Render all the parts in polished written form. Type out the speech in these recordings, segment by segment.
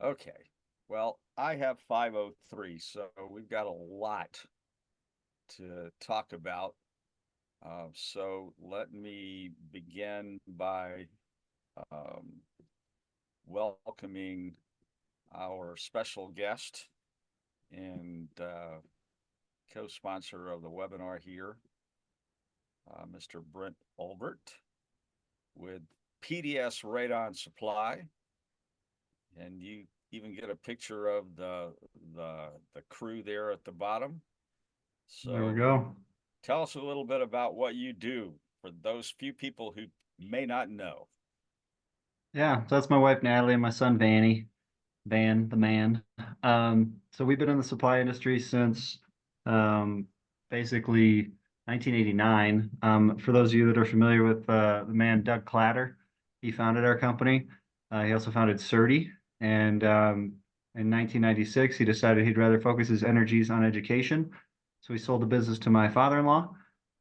Okay. Well, I have 503, so we've got a lot to talk about. So let me begin by um, welcoming our special guest and co-sponsor of the webinar here, Mr. Brent Ulbert with PDS Radon Supply. And you even get a picture of the crew there at the bottom. There we So go. tell us a little bit about what you do for those few people who may not know. Yeah, so that's my wife Natalie and my son Vanny, Van the man. So we've been in the supply industry since um, basically 1989. For those of you that are familiar with the man Doug Clatter, he founded our company. He also founded Surdy, and in 1996 he decided he'd rather focus his energies on education. So he sold the business to my father-in-law,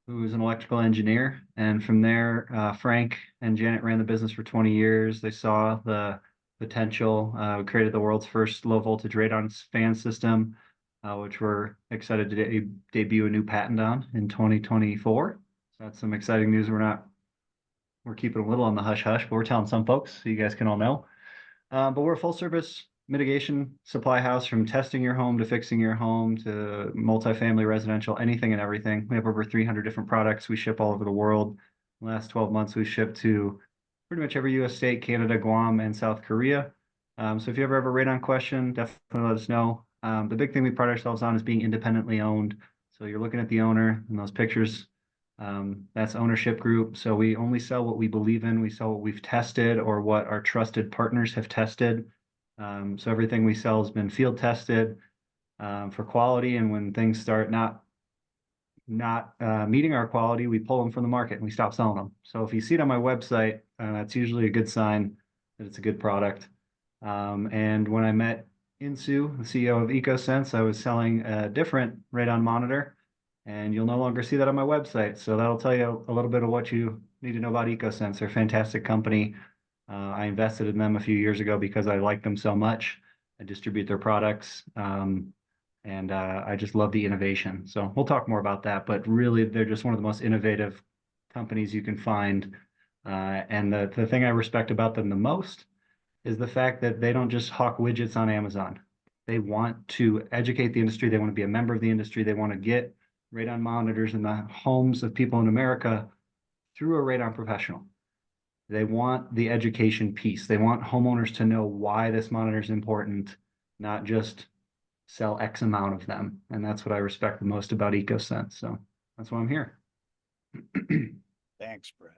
who was an electrical engineer. And from there, Frank and Janet ran the business for 20 years. They saw the potential. We created the world's first low voltage radon fan system, which we're excited to debut a new patent on in 2024. So that's some exciting news. We're keeping a little on the hush hush, but we're telling some folks so you guys can all know. But we're a full service mitigation supply house, from testing your home to fixing your home to multifamily residential, anything and everything. We have over 300 different products we ship all over the world. In the last 12 months, we've shipped to pretty much every US state, Canada, Guam, and South Korea. So if you ever have a radon question, definitely let us know. The big thing we pride ourselves on is being independently owned. So you're looking at the owner in those pictures. That's ownership group. So we only sell what we believe in. We sell what we've tested or what our trusted partners have tested. So everything we sell has been field tested for quality. And when things start not meeting our quality, we pull them from the market and we stop selling them. So if you see it on my website, that's usually a good sign that it's a good product. And when I met Insu, the CEO of Ecosense, I was selling a different radon monitor, and you'll no longer see that on my website. So that'll tell you a little bit of what you need to know about Ecosense. They're a fantastic company. I invested in them a few years ago because I like them so much. I distribute their products, and I just love the innovation. So we'll talk more about that. But really, they're just one of the most innovative companies you can find. And the thing I respect about them the most is the fact that they don't just hawk widgets on Amazon. They want to educate the industry. They want to be a member of the industry. They want to get radon monitors in the homes of people in America through a radon professional. They want the education piece. They want homeowners to know why this monitor is important, not just sell X amount of them. And that's what I respect the most about EcoSense. So that's why I'm here. Thanks, Brent.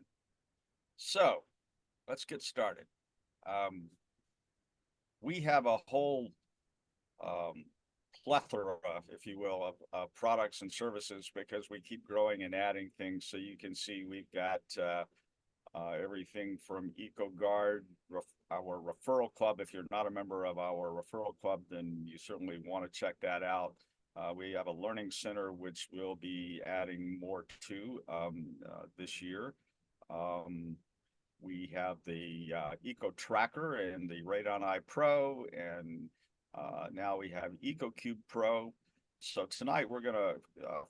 So let's get started. Um, we have a whole um, plethora, if you will, of products and services because we keep growing and adding things. So you can see we've got everything from EcoGuard, our referral club. If you're not a member of our referral club, then you certainly want to check that out. We have a learning center, which we'll be adding more to this year. Um, we have the EcoTarcker and the Radon Eye Pro, and now we have EcoQube Pro. So tonight we're going to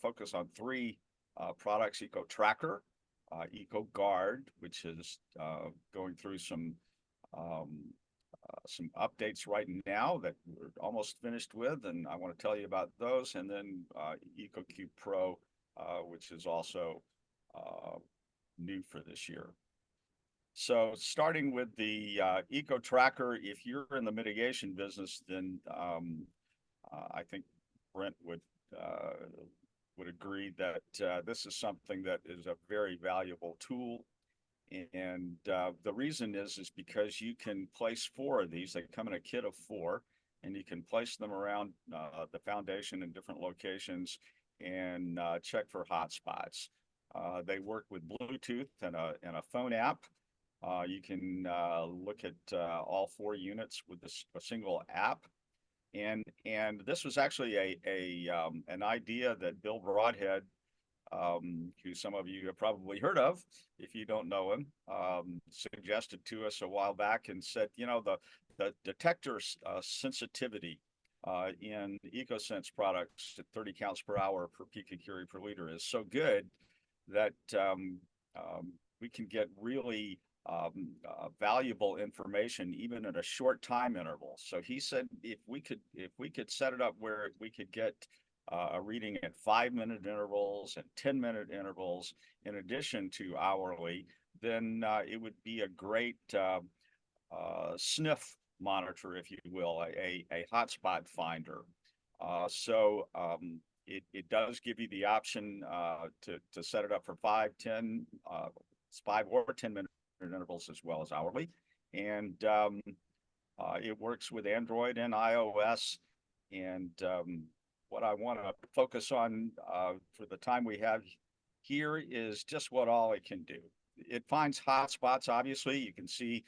focus on three products: EcoTarcker, EcoGuard, which is going through some updates right now that we're almost finished with, and I want to tell you about those. And then EcoQube Pro, which is also new for this year. So starting with the EcoTarcker, if you're in the mitigation business, then I think Brent would agree that this is something that is a very valuable tool. And the reason is because you can place four of these. They come in a kit of four, and you can place them around the foundation in different locations and check for hotspots. They work with Bluetooth and a phone app. You can look at all four units with a single app. And this was actually an idea that Bill Broadhead, who some of you have probably heard of, if you don't know him, suggested to us a while back and said, you know, the detector sensitivity in Ecosense products at 30 counts per hour per picocurie per liter is so good that we can get really valuable information even at a short time interval. So he said if we could set it up where we could get a reading at 5-minute intervals and 10-minute intervals in addition to hourly, then it would be a great sniff monitor, if you will, a hotspot finder. It does give you the option to set it up for 5, 10, 5 or 10-minute intervals as well as hourly. And it works with Android and iOS. And what I want to focus on for the time we have here is just what all it can do. It finds hotspots, obviously. You can see,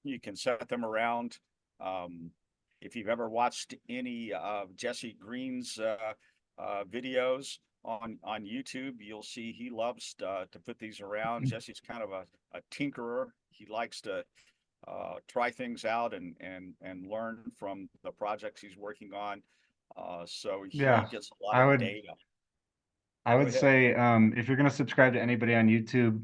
you can set them around. If you've ever watched any of Jesse Green's videos on YouTube, you'll see he loves to put these around. Jesse's kind of a tinkerer. He likes to try things out and learn from the projects he's working on. So he gets a lot of data. I would say if you're going to subscribe to anybody on YouTube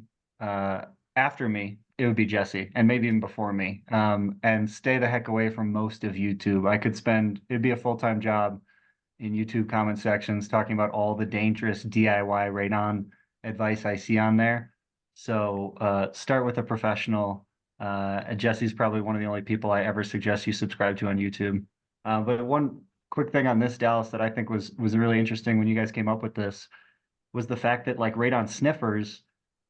after me, it would be Jesse, and maybe even before me. And stay the heck away from most of YouTube. I could spend, it'd be a full-time job in YouTube comment sections talking about all the dangerous DIY radon advice I see on there. So start with a professional. Jesse's probably one of the only people I ever suggest you subscribe to on YouTube. But one quick thing on this, Dallas, that I think was really interesting when you guys came up with this was the fact that like radon sniffers,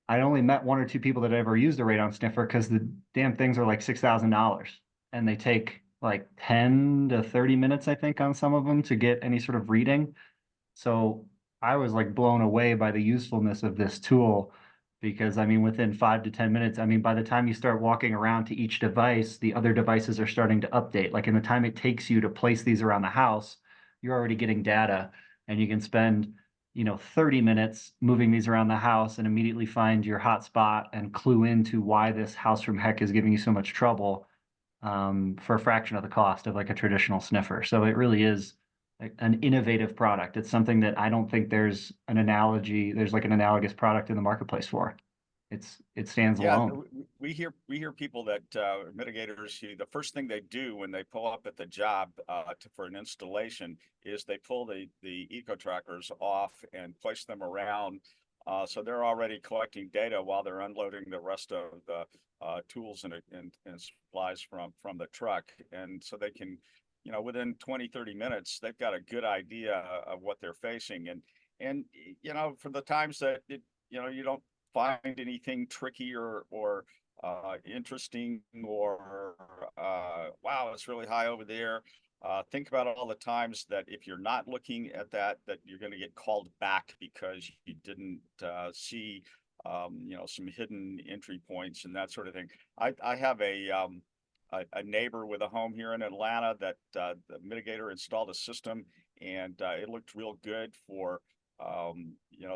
I only met 1 or 2 people that ever used a radon sniffer because the damn things are like $6,000 and they take like 10 to 30 minutes, I think, on some of them to get any sort of reading. So I was like blown away by the usefulness of this tool because I mean, within 5 to 10 minutes, I mean, by the time you start walking around to each device, the other devices are starting to update. Like in the time it takes you to place these around the house, you're already getting data and you can spend 30 minutes moving these around the house and immediately find your hotspot and clue into why this house from heck is giving you so much trouble for a fraction of the cost of like a traditional sniffer. So it really is an innovative product. It's something that I don't think there's like an analogous product in the marketplace for. It stands alone. We hear people that mitigators who the first thing they do when they pull up at the job for an installation is they pull the EcoTarkers off and place them around. So they're already collecting data while they're unloading the rest of the tools and supplies from the truck. And so they can, within 20, 30 minutes, they've got a good idea of what they're facing. And for the times that you don't find anything tricky or interesting or wow, it's really high over there. Think about all the times that if you're not looking at that you're going to get called back because you didn't see some hidden entry points and that sort of thing. I have a neighbor with a home here in Atlanta that the mitigator installed a system and it looked real good for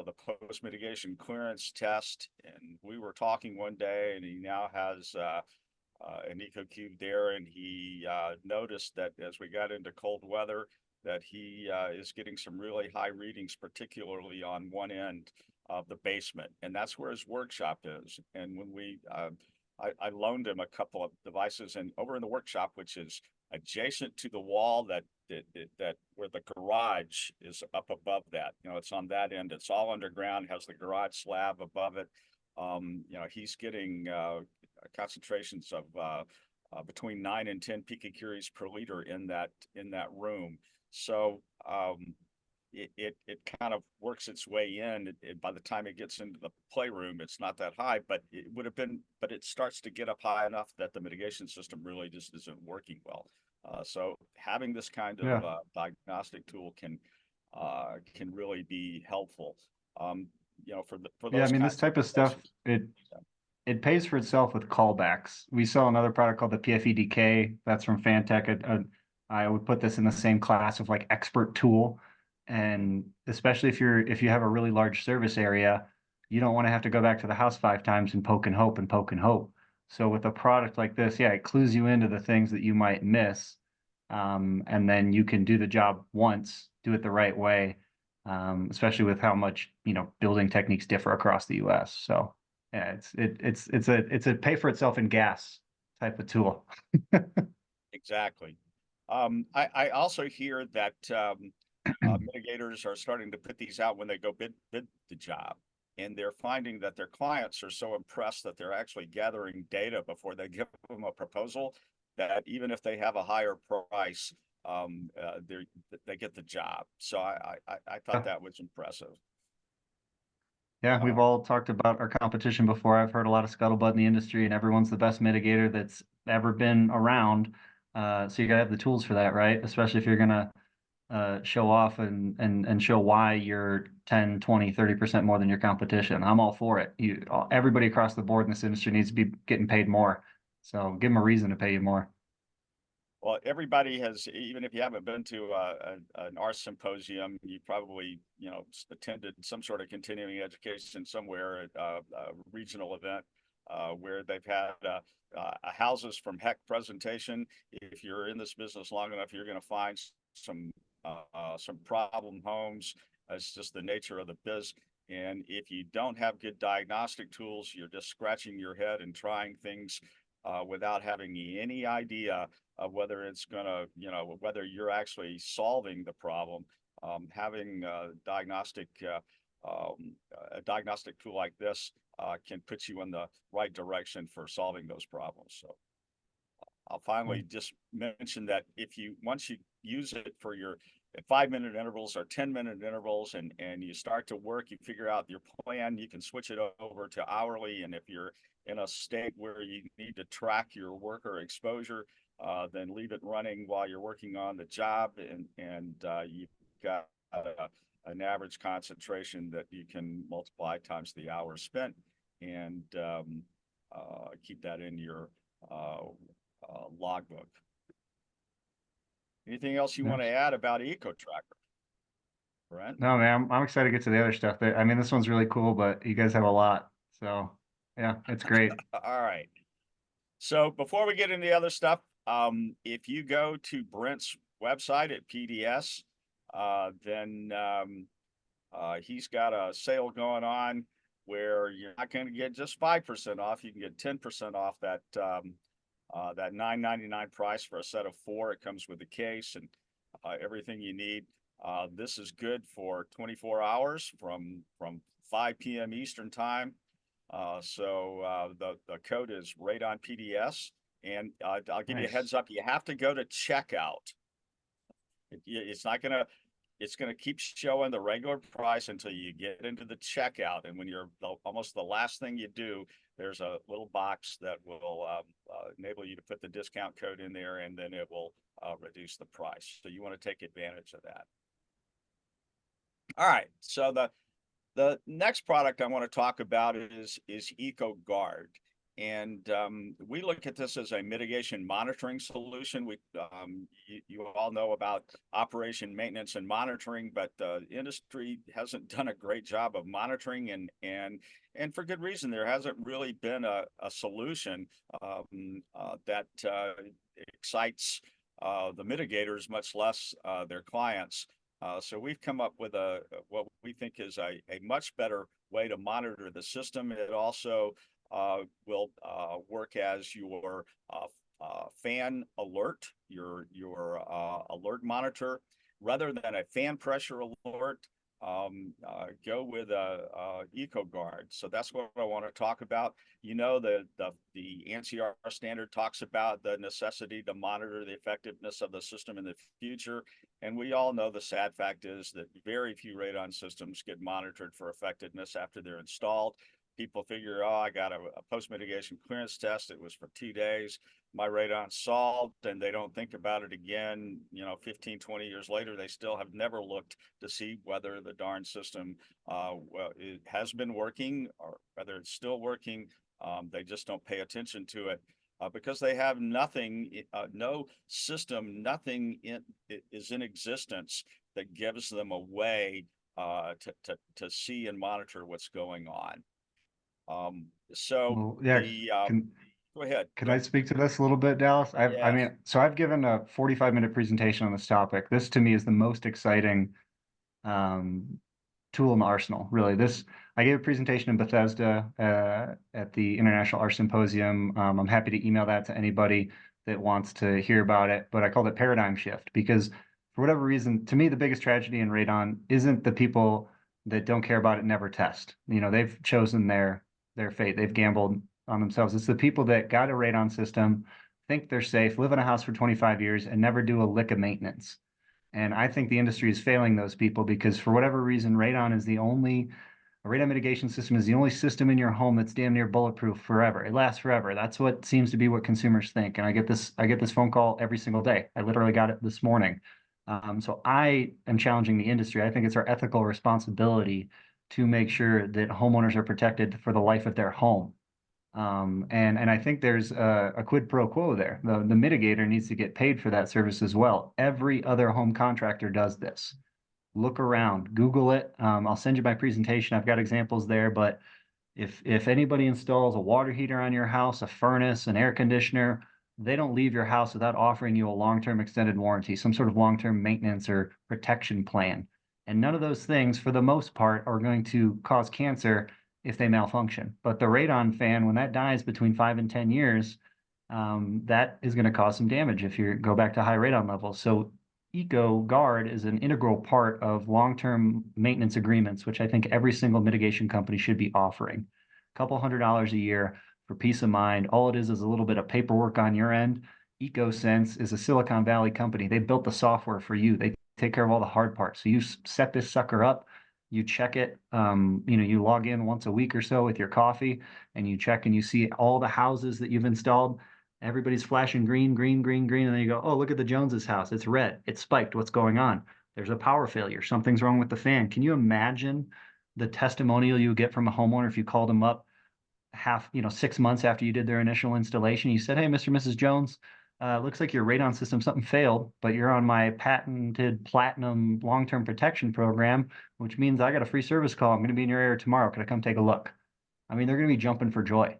the post mitigation clearance test. And we were talking one day and he now has an EcoQube there, and he noticed that as we got into cold weather that he is getting some really high readings, particularly on one end of the basement, and that's where his workshop is. And when we I loaned him a couple of devices, and over in the workshop, which is adjacent to the wall that where the garage is up above that, it's on that end, it's all underground, has the garage slab above it. He's getting concentrations of between 9 and 10 picocuries per liter in that room. So it kind of works its way in. By the time it gets into the playroom, it's not that high, but it starts to get up high enough that the mitigation system really just isn't working well. So having this kind of diagnostic tool can really be helpful. For those I mean, this type of stuff, it pays for itself with callbacks. We sell another product called the PFEDK. That's from Fantech. I would put this in the same class of like expert tool. And especially if you have a really large service area, you don't want to have to go back to the house 5 times and poke and hope and poke and hope. So with a product like this, yeah, it clues you into the things that you might miss. And then you can do the job once, do it the right way, especially with how much, building techniques differ across the US. So yeah, it's a pay for itself in gas type of tool. Exactly. I also hear that mitigators are starting to put these out when they go bid the job, and they're finding that their clients are so impressed that they're actually gathering data before they give them a proposal, that even if they have a higher price, they get the job. So I thought that was impressive. Yeah, we've Um, all talked about our competition before. I've heard a lot of scuttlebutt in the industry, and everyone's the best mitigator that's ever been around. So you gotta have the tools for that, right? Especially if you're gonna show off and show why you're 10, 20, 30% more than your competition. I'm all for it. Everybody across the board in this industry needs to be getting paid more. So give them a reason to pay you more. Well, everybody has, even if you haven't been to an art symposium, you probably, attended some sort of continuing education somewhere at a regional event where they've had a houses from heck presentation. If you're in this business long enough, you're going to find some problem homes. It's just the nature of the biz. And if you don't have good diagnostic tools, you're just scratching your head and trying things without having any idea of whether it's going to, whether you're actually solving the problem. Having a diagnostic tool like this can put you in the right direction for solving those problems. So I'll finally just mention that once you use it for your 5-minute intervals or 10-minute intervals, and you start to work, you figure out your plan, you can switch it over to hourly. And if you're in a state where you need to track your worker exposure, then leave it running while you're working on the job, and you've got an average concentration that you can multiply times the hours spent, and keep that in your logbook. Anything else you want to add about EcoTarcker, Brent? No, man, I'm excited to get to the other stuff. I mean, this one's really cool, but you guys have a lot. So yeah, it's great. All right. So before we get into the other stuff, if you go to Brent's website at PDS, then he's got a sale going on where you're not going to get just 5% off. You can get 10% off that $9.99 price for a set of 4. It comes with a case and everything you need. This is good for 24 hours from 5 p.m. Eastern time. The code is Radon PDS, and I'll give you a heads up. You have to go to checkout. It's not gonna. It's going to keep showing the regular price until you get into the checkout. And when you're almost the last thing you do, there's a little box that will enable you to put the discount code in there, and then it will reduce the price. So you want to take advantage of that. All right. So the next product I want to talk about is EcoGuard. And we look at this as a mitigation monitoring solution. You all know about operation, maintenance, and monitoring, but the industry hasn't done a great job of monitoring, and for good reason. There hasn't really been a solution that excites the mitigators, much less their clients. So we've come up with what we think is a much better way to monitor the system. It also will work as your fan alert, your alert monitor, rather than a fan pressure alert. Go with a EcoGuard. So that's what I want to talk about. The NCR standard talks about the necessity to monitor the effectiveness of the system in the future. And we all know the sad fact is that very few radon systems get monitored for effectiveness after they're installed. People figure, oh, I got a post-mitigation clearance test. It was for 2 days. My radon's solved, and they don't think about it again. 15, 20 years later, they still have never looked to see whether the darn system it has been working or whether it's still working. They just don't pay attention to it because they have nothing, no system, nothing is in existence that gives them a way to see and monitor what's going on. Well, yeah, Go ahead. Could I speak to this a little bit, Dallas? I Yes. mean, so I've given a 45-minute presentation on this topic. This to me is the most exciting um, tool in the arsenal, really. I gave a presentation in Bethesda at the International Art Symposium. I'm happy to email that to anybody that wants to hear about it, but I called it Paradigm Shift because for whatever reason, to me, the biggest tragedy in radon isn't the people that don't care about it, never test. They've chosen their fate. They've gambled on themselves. It's the people that got a radon system, think they're safe, live in a house for 25 years, and never do a lick of maintenance. And I think the industry is failing those people because for whatever reason, a radon mitigation system is the only system in your home that's damn near bulletproof forever. It lasts forever. That's what seems to be what consumers think. And I get this phone call every single day. I literally got it this morning. So I am challenging the industry. I think it's our ethical responsibility to make sure that homeowners are protected for the life of their home. And I think there's a quid pro quo there. The mitigator needs to get paid for that service as well. Every other home contractor does this. Look around, Google it. I'll send you my presentation. I've got examples there, but if anybody installs a water heater on your house, a furnace, an air conditioner, they don't leave your house without offering you a long-term extended warranty, some sort of long-term maintenance or protection plan. And none of those things, for the most part, are going to cause cancer if they malfunction. But the radon fan, when that dies between 5 and 10 years, that is going to cause some damage if you go back to high radon levels. So EcoGuard is an integral part of long-term maintenance agreements, which I think every single mitigation company should be offering. A couple $100s a year for peace of mind. All it is a little bit of paperwork on your end. Ecosense is a Silicon Valley company. They built the software for you. They take care of all the hard parts. So you set this sucker up, you check it, you log in once a week or so with your coffee and you check and you see all the houses that you've installed. Everybody's flashing green, green, green, green. And then you go, oh, look at the Joneses house. It's red. It's spiked. What's going on? There's a power failure. Something's wrong with the fan. Can you imagine the testimonial you get from a homeowner if you called them up 6 months after you did their initial installation? You said, hey, Mr. and Mrs. Jones, looks like your radon system, something failed, but you're on my patented platinum long-term protection program, which means I got a free service call. I'm going to be in your area tomorrow. Can I come take a look? I mean, they're going to be jumping for joy.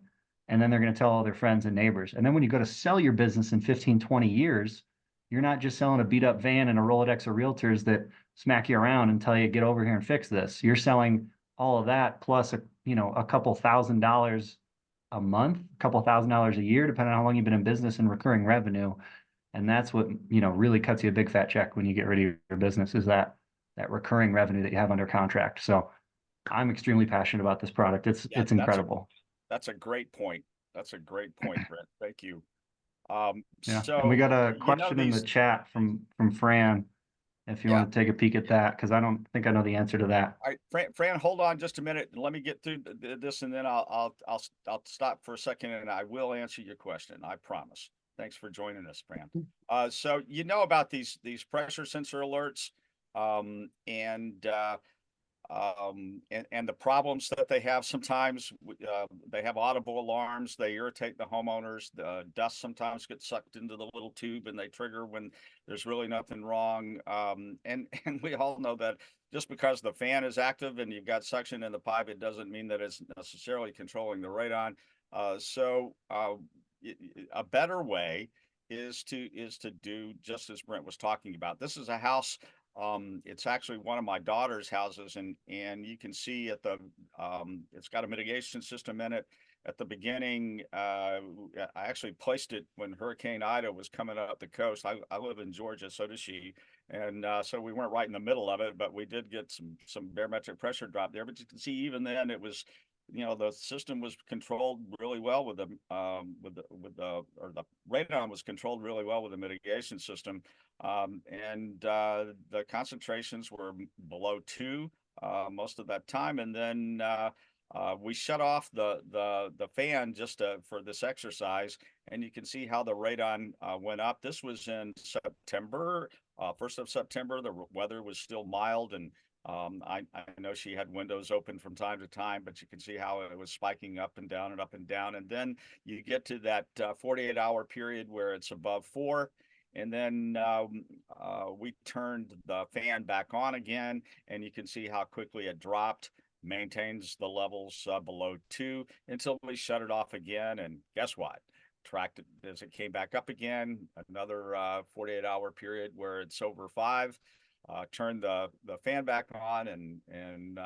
And then they're going to tell all their friends and neighbors. And then when you go to sell your business in 15, 20 years, you're not just selling a beat up van and a Rolodex of realtors that smack you around and tell you, get over here and fix this. You're selling all of that plus a couple $1,000s a month, a couple $1,000s a year, depending on how long you've been in business and recurring revenue. And that's what, really cuts you a big fat check when you get rid of your business is that recurring revenue that you have under contract. So I'm extremely passionate about this product. It's incredible. That's a great point. That's a great point, Brent. Thank you. Yeah. And we got a you know question in the chat from Fran, if you yeah. want to take a peek at that, because I don't think I know the answer to that. All right, Fran, hold on just a minute and let me get through this, and then I'll stop for a second and I will answer your question. I promise. Thanks for joining us, Fran. So you know about these pressure sensor alerts, and the problems that they have sometimes. They have audible alarms. They irritate the homeowners. The dust sometimes gets sucked into the little tube and they trigger when there's really nothing wrong. And we all know that just because the fan is active and you've got suction in the pipe, it doesn't mean that it's necessarily controlling the radon. A better way is to do just as Brent was talking about. This is a house. It's actually one of my daughter's houses, and you can see it's got a mitigation system in it. At the beginning, I actually placed it when Hurricane Ida was coming up the coast. I live in Georgia, so does she, and so we weren't right in the middle of it, but we did get some barometric pressure drop there. But you can see even then it was, the system was controlled really well with the radon was controlled really well with the mitigation system. And the concentrations were below 2 most of that time. And then we shut off the fan just for this exercise, and you can see how the radon went up. This was in September, 1st of September. The weather was still mild, and I know she had windows open from time to time, but you can see how it was spiking up and down and up and down. And then you get to that 48-hour period where it's above 4. And then we turned the fan back on again, and you can see how quickly it dropped, maintains the levels below 2 until we shut it off again. And guess what? tracked it as it came back up again, another 48-hour period where it's over 5. Turn the fan back on, and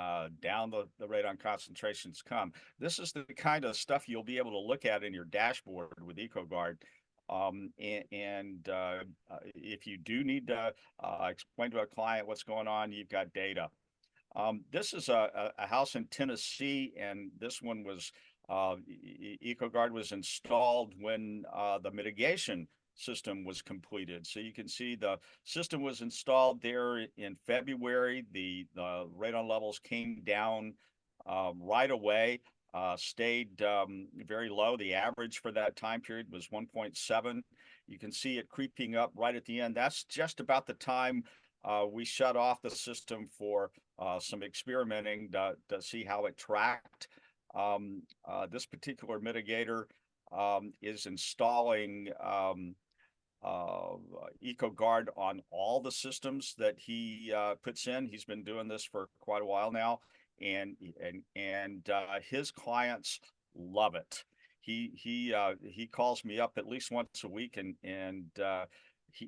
down the radon concentrations come. This is the kind of stuff you'll be able to look at in your dashboard with EcoGuard. If you do need to explain to a client what's going on, you've got data. This is a house in Tennessee, and this one was EcoGuard was installed when the mitigation system was completed. So you can see the system was installed there in February. The radon levels came down right away, stayed very low. The average for that time period was 1.7. You can see it creeping up right at the end. That's just about the time we shut off the system for some experimenting to see how it tracked. This particular mitigator is installing EcoGuard on all the systems that he puts in. He's been doing this for quite a while now, and his clients love it. He calls me up at least once a week, and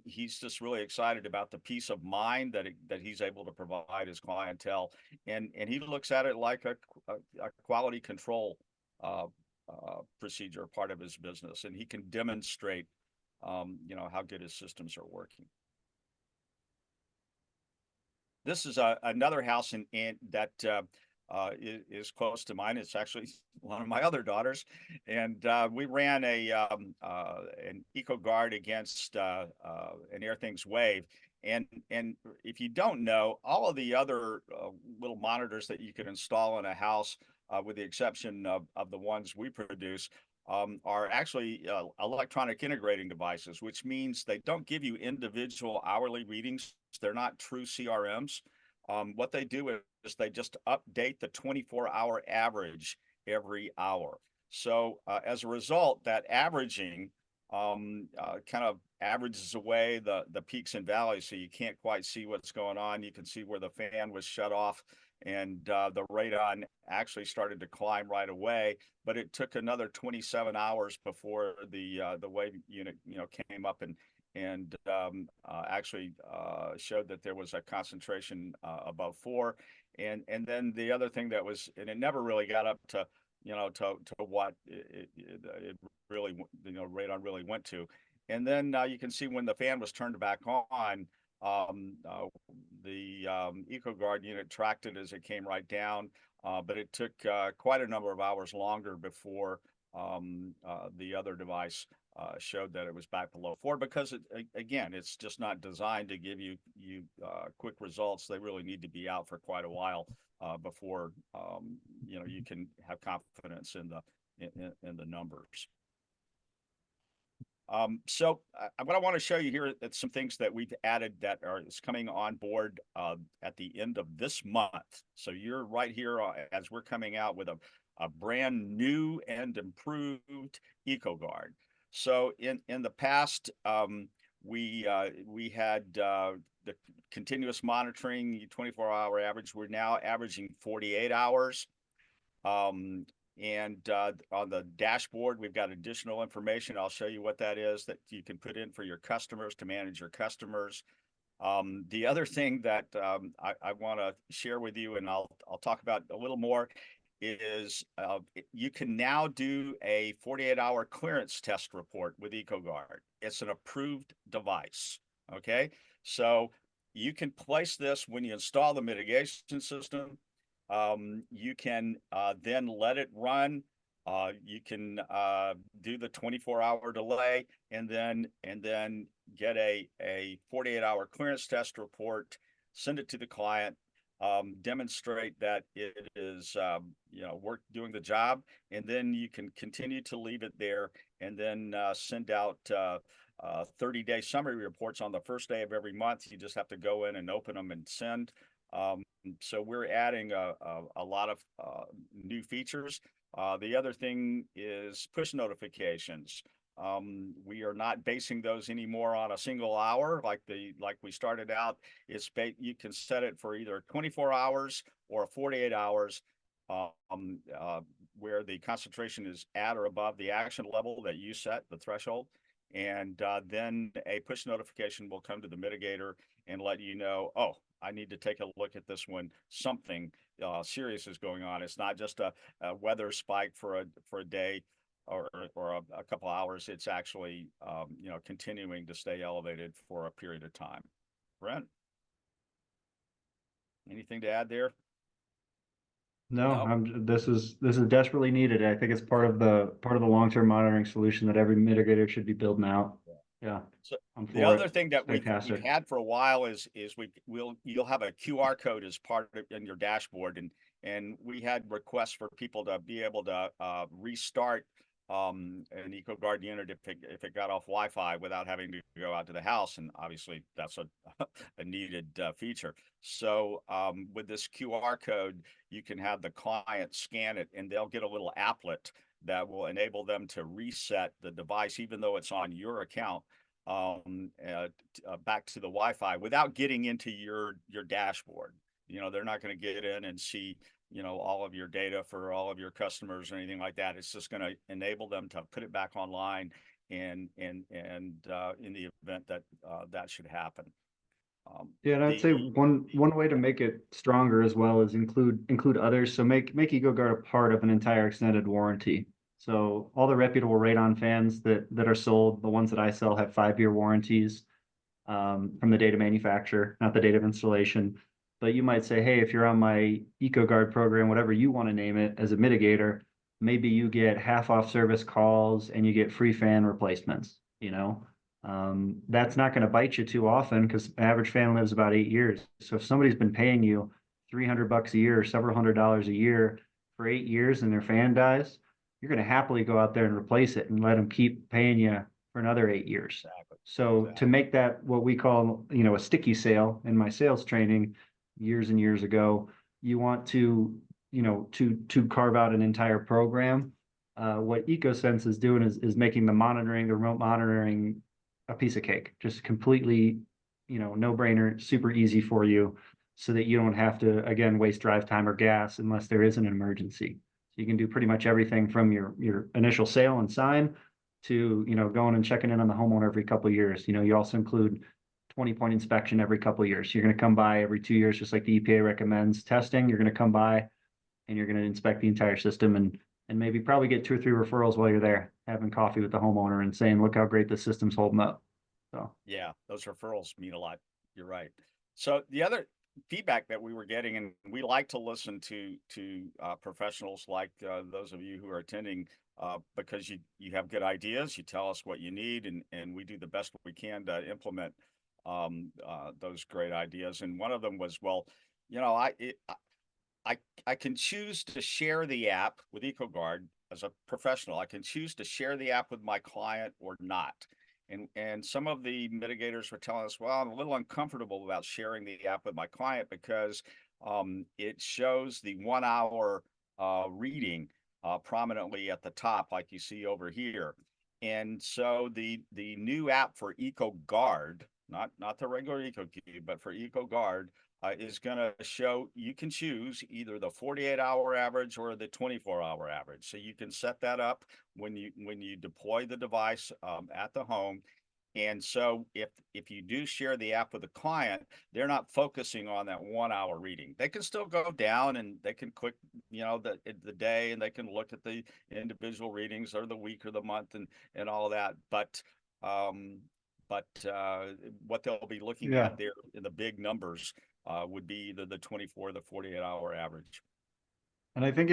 he's just really excited about the peace of mind that he's able to provide his clientele, and he looks at it like a quality control procedure, part of his business, and he can demonstrate how good his systems are working. This is another house that is close to mine. It's actually one of my other daughters, and we ran an EcoGuard against an Airthings Wave. And if you don't know, all of the other little monitors that you can install in a house, with the exception of the ones we produce, are actually electronic integrating devices, which means they don't give you individual hourly readings. They're not true CRMs. What they do is they just update the 24-hour average every hour. So as a result, that averaging kind of averages away the peaks and valleys, so you can't quite see what's going on. You can see where the fan was shut off, and the radon actually started to climb right away, but it took another 27 hours before the wave unit came up and actually showed that there was a concentration above 4. And then the other thing that was, and it never really got up to what it really radon really went to. And then you can see when the fan was turned back on, the EcoGuard unit tracked it as it came right down, but it took quite a number of hours longer before the other device showed that it was back below 4, because again, it's just not designed to give you quick results. They really need to be out for quite a while before you can have confidence in the numbers. So what I want to show you here is some things that we've added that is coming on board at the end of this month. So you're right here as we're coming out with a brand new and improved EcoGuard. So in the past, we had the continuous monitoring, 24-hour average. We're now averaging 48 hours. And on the dashboard, we've got additional information. I'll show you what that is that you can put in for your customers to manage your customers. The other thing that I want to share with you, and I'll talk about a little more, is you can now do a 48-hour clearance test report with EcoGuard. It's an approved device, okay? So you can place this when you install the mitigation system. You can then let it run. You can do the 24-hour delay, and then get a 48-hour clearance test report, send it to the client, demonstrate that it is doing the job, and then you can continue to leave it there, and then send out 30-day summary reports on the first day of every month. You just have to go in and open them and send. So we're adding a lot of new features. The other thing is push notifications. We are not basing those anymore on a single hour like we started out. You can set it for either 24 hours or 48 hours. where the concentration is at or above the action level that you set, the threshold. And then a push notification will come to the mitigator and let you know, oh, I need to take a look at this when something serious is going on. It's not just a weather spike for a day or a couple hours. It's actually continuing to stay elevated for a period of time. Brent, anything to add there? No, this is desperately needed. I think it's part of the long-term monitoring solution that every mitigator should be building out. Yeah, So I'm the for other it. thing that we've Fantastic. had for a while is you'll have a QR code as part of in your dashboard, and we had requests for people to be able to restart an EcoGuard unit if it got off Wi-Fi without having to go out to the house, and obviously that's a needed feature. So with this QR code, you can have the client scan it, and they'll get a little applet that will enable them to reset the device, even though it's on your account, back to the Wi-Fi without getting into your dashboard. They're not going to get in and see, all of your data for all of your customers or anything like that. It's just going to enable them to put it back online, and in the event that that should happen. Yeah, and I'd say one way to make it stronger as well is include others. So make EcoGuard a part of an entire extended warranty. So all the reputable radon fans that are sold, the ones that I sell, have 5-year warranties from the date of manufacture, not the date of installation. But you might say, hey, if you're on my EcoGuard program, whatever you want to name it, as a mitigator, maybe you get half off service calls and you get free fan replacements. That's not going to bite you too often because an average fan lives about 8 years. So if somebody's been paying you $300 a year or several $100s a year for 8 years and their fan dies, you're going to happily go out there and replace it and let them keep paying you for another 8 years. Exactly. So to make that what we call, a sticky sale in my sales training years and years ago, you want to, to carve out an entire program. What Ecosense is doing is making the remote monitoring a piece of cake, just completely, no brainer, super easy for you so that you don't have to, again, waste drive time or gas unless there is an emergency. So you can do pretty much everything from your initial sale and sign to, going and checking in on the homeowner every couple of years. You also include 20-point inspection every couple of years. You're going to come by every 2 years, just like the EPA recommends testing. You're going to come by and you're going to inspect the entire system and maybe probably get 2 or 3 referrals while you're there, having coffee with the homeowner and saying, look how great the system's holding up. So yeah, those referrals mean a lot. You're right. So the other feedback that we were getting, and we like to listen to professionals like those of you who are attending, because you have good ideas, you tell us what you need, and we do the best we can to implement those great ideas. And one of them was, well, I can choose to share the app with EcoGuard as a professional. I can choose to share the app with my client or not. And some of the mitigators were telling us, well, I'm a little uncomfortable about sharing the app with my client because it shows the 1 hour reading prominently at the top, like you see over here. And so the new app for EcoGuard, not the regular EcoQube, but for EcoGuard, is going to show, you can choose either the 48-hour average or the 24-hour average. So you can set that up when you deploy the device at the home. And so if you do share the app with a client, they're not focusing on that 1 hour reading. They can still go down and they can click, the day, and they can look at the individual readings or the week or the month and all of that. But what they'll be looking at there in the big numbers would be either the 24 or the 48-hour average. And I think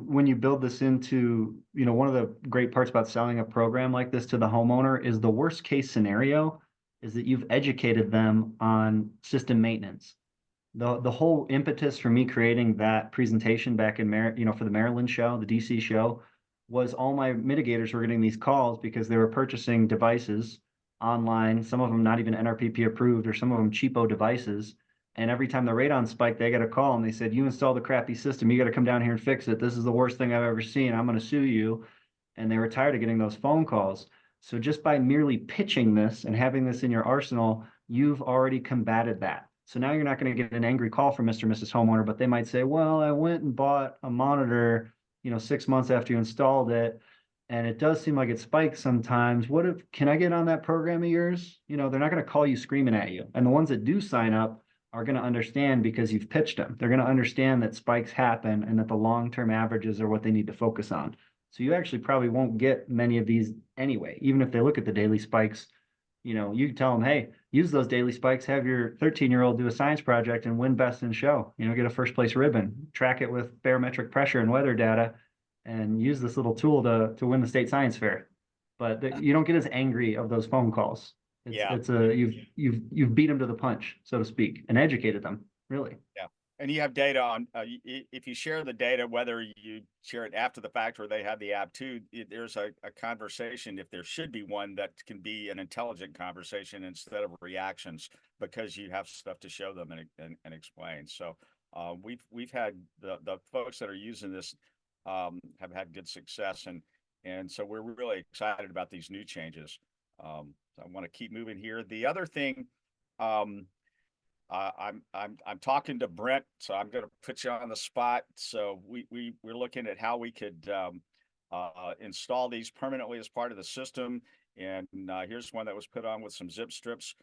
when you build this into, one of the great parts about selling a program like this to the homeowner is the worst case scenario is that you've educated them on system maintenance. The whole impetus for me creating that presentation back in for the Maryland show, the DC show, was all my mitigators were getting these calls because they were purchasing devices online, some of them not even NRPP approved, or some of them cheapo devices. And every time the radon spiked, they got a call and they said, you installed the crappy system. You got to come down here and fix it. This is the worst thing I've ever seen. I'm going to sue you. And they were tired of getting those phone calls. So just by merely pitching this and having this in your arsenal, you've already combated that. So now you're not going to get an angry call from Mr. and Mrs. Homeowner, but they might say, well, I went and bought a monitor, 6 months after you installed it, and it does seem like it spikes sometimes. Can I get on that program of yours? They're not going to call you screaming at you. And the ones that do sign up are going to understand because you've pitched them. They're going to understand that spikes happen and that the long-term averages are what they need to focus on. So you actually probably won't get many of these anyway, even if they look at the daily spikes. You tell them, hey, use those daily spikes, have your 13-year-old do a science project and win best in show, get a first place ribbon, track it with barometric pressure and weather data, and use this little tool to win the state science fair. But you don't get as angry of those phone calls. Yeah. You've beat them to the punch, so to speak, and educated them, really. Yeah. And you have data on, if you share the data, whether you share it after the fact or they have the app too, there's a conversation, if there should be one, that can be an intelligent conversation instead of reactions, because you have stuff to show them and explain. So we've had the folks that are using this have had good success, and so we're really excited about these new changes. So I want to keep moving here. The other thing, I'm talking to Brent, so I'm going to put you on the spot. So we're looking at how we could install these permanently as part of the system. And here's one that was put on with some zip strips.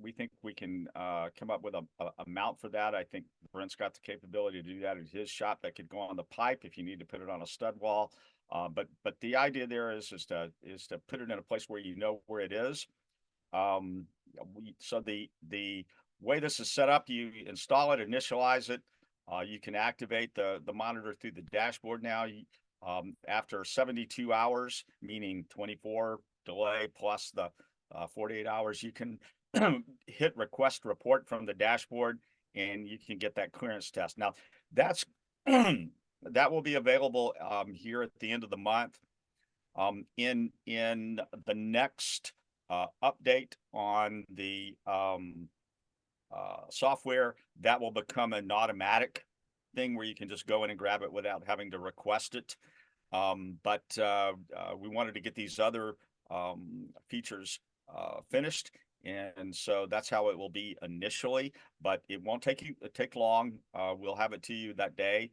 We think we can come up with a mount for that. I think Brent's got the capability to do that at his shop. That could go on the pipe if you need to put it on a stud wall. But the idea there is to put it in a place where you know where it is. So the way this is set up, you install it, initialize it. You can activate the monitor through the dashboard now. After 72 hours, meaning 24 delay plus the 48 hours, you can hit request report from the dashboard, and you can get that clearance test. Now, that's that will be available here at the end of the month. In the next update on the software, that will become an automatic thing where you can just go in and grab it without having to request it. But we wanted to get these other features finished, and so that's how it will be initially. But it won't take long. We'll have it to you that day.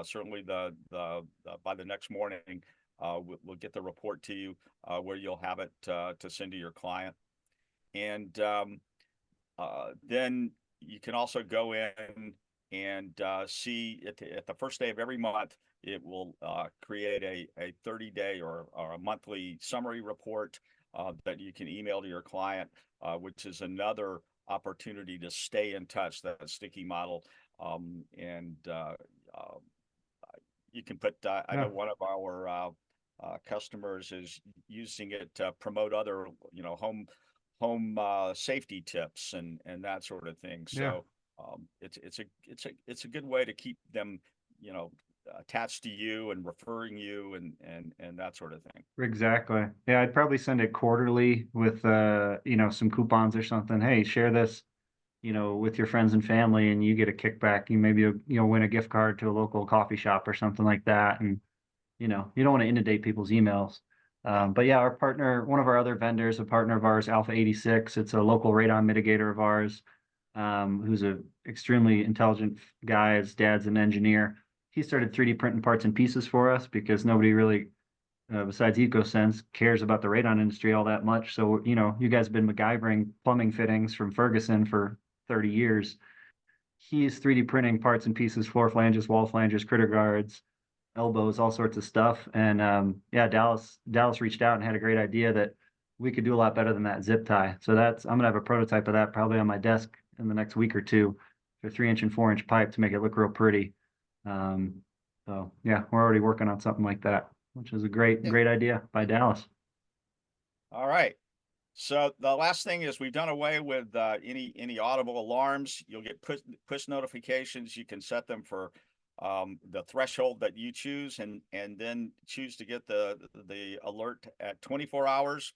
Certainly by the next morning, we'll get the report to you where you'll have it to send to your client. And then you can also go in and see at the first day of every month, it will create a 30-day or a monthly summary report that you can email to your client, which is another opportunity to stay in touch, that sticky model. And you can put, I know one of our customers is using it to promote other, home safety tips and that sort of thing. So it's a good way to keep them, attached to you and referring you and that sort of thing. Exactly. Yeah, I'd probably send it quarterly with some coupons or something. Hey, share this, with your friends and family, and you get a kickback. You maybe win a gift card to a local coffee shop or something like that. And you don't want to inundate people's emails. But yeah, our partner, one of our other vendors, a partner of ours, Alpha 86, it's a local radon mitigator of ours, who's a extremely intelligent guy. His dad's an engineer. He started 3D printing parts and pieces for us because nobody really, besides Ecosense, cares about the radon industry all that much. So, you guys have been MacGyvering plumbing fittings from Ferguson for 30 years. He's 3D printing parts and pieces, floor flanges, wall flanges, critter guards, elbows, all sorts of stuff. And Dallas reached out and had a great idea that we could do a lot better than that zip tie. So I'm gonna have a prototype of that probably on my desk in the next week or two. They're 3-inch and 4-inch pipe to make it look real pretty. So yeah, we're already working on something like that, which is a great idea by Dallas. All right. So the last thing is we've done away with any audible alarms. You'll get push notifications. You can set them for the threshold that you choose, and then choose to get the alert at 24 hours,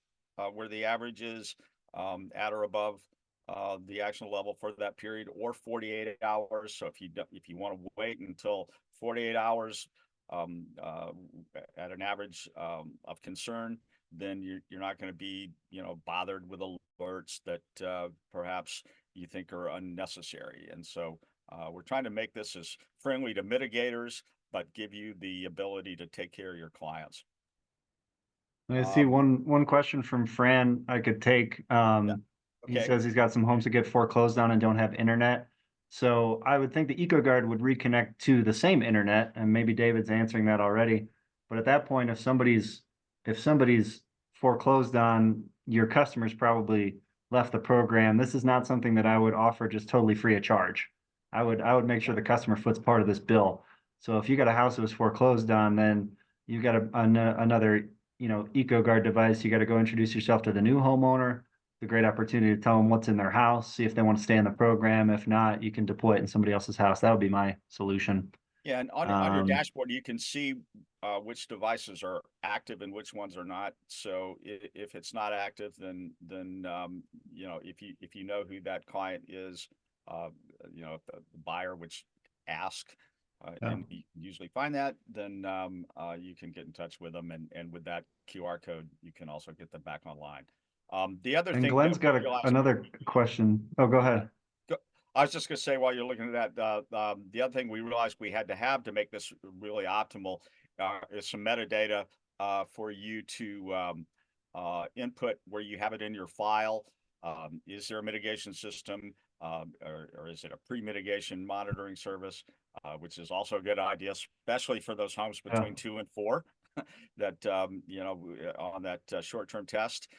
where the average is at or above the action level for that period, or 48 hours. So if you want to wait until 48 hours at an average of concern, then you're not going to be bothered with alerts that perhaps you think are unnecessary. And so we're trying to make this as friendly to mitigators but give you the ability to take care of your clients. I see one question from Fran I could take. Yeah. He Okay. says he's got some homes that get foreclosed on and don't have internet. So I would think the EcoGuard would reconnect to the same internet, and maybe David's answering that already. But at that point, if somebody's foreclosed on, your customers probably left the program. This is not something that I would offer just totally free of charge. I would make sure the customer foots part of this bill. So if you got a house that was foreclosed on, then you got another EcoGuard device. You got to go introduce yourself to the new homeowner. The great opportunity to tell them what's in their house, see if they want to stay in the program. If not, you can deploy it in somebody else's house. That would be my solution. Yeah, and on your dashboard, you can see which devices are active and which ones are not. So if it's not active, then if you know who that client is, if the buyer, which ask, and you can usually find that, then you can get in touch with them, and with that QR code, you can also get them back online. The other And thing Glenn's that got another question. Oh, go ahead. I was just going to say, while you're looking at that, the other thing we realized we had to have to make this really optimal is some metadata for you to input where you have it in your file. Is there a mitigation system, or is it a pre-mitigation monitoring service, which is also a good idea, especially for those homes between 2 and 4 that on that short-term test.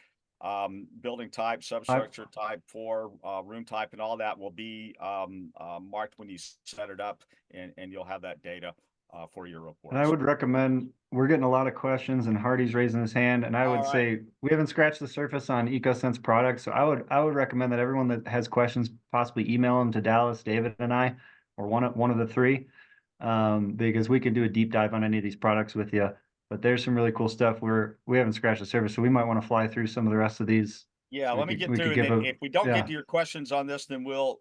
Building type, substructure type, room type, and all that will be marked when you set it up, and you'll have that data for your reports. And I would recommend, we're getting a lot of questions, and Hardy's raising his hand, and I would say we haven't scratched the surface on Ecosense products. So I would recommend that everyone that has questions possibly email them to Dallas, David, and I, or one of the three, because we can do a deep dive on any of these products with you. But there's some really cool stuff we haven't scratched the surface, so we might want to fly through some of the rest of these. Yeah, so let me get through, and if we don't get to your questions on this, then we'll